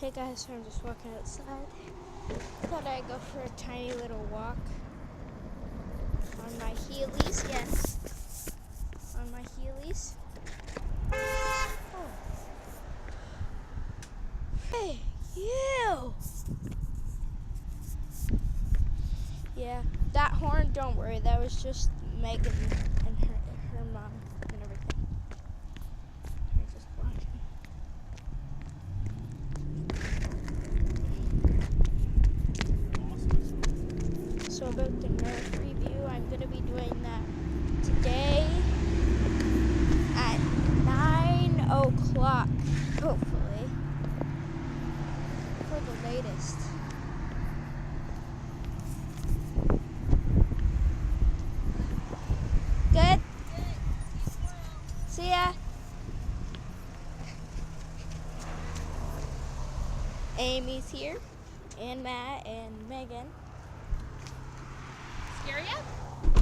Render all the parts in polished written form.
Hey guys, so I'm just walking outside. Thought I'd go for a tiny little walk on my heelys. Yes, on my heelys. Oh. Hey, you! Yeah, that horn, don't worry, that was just Megan and her mom and everything. I'm just walking. So about the Nerf review, I'm going to be doing that today at 9 o'clock, hopefully, for the latest. Good? See ya. Amy's here, and Matt, and Megan. Scare ya?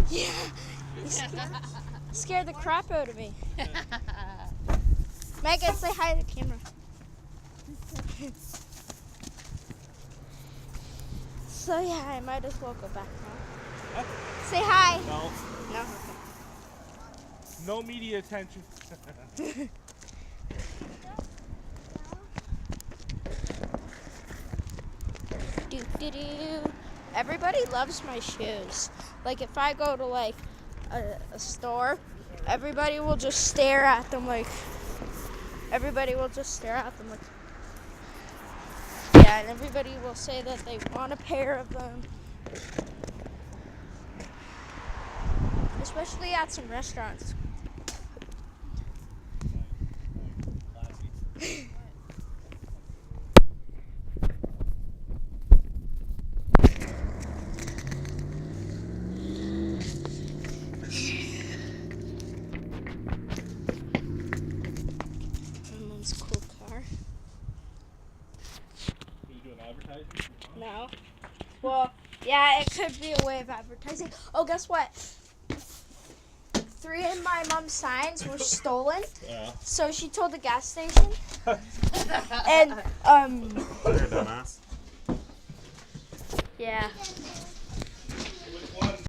Yeah. Scared the crap out of me. Megan, say hi to the camera. So yeah, I might as well go back now. Say hi. No. No. No media attention. Do. Everybody loves my shoes. Like if I go to like a store, everybody will just stare at them like. Yeah, and everybody will say that they want a pair of them. Especially at some restaurants. My mom's cool car. Are you doing advertising? No. Well, yeah, it could be a way of advertising. Oh, guess what? 3 of my mom's signs were stolen. Yeah. So she told the gas station. And You're a dumbass. yeah.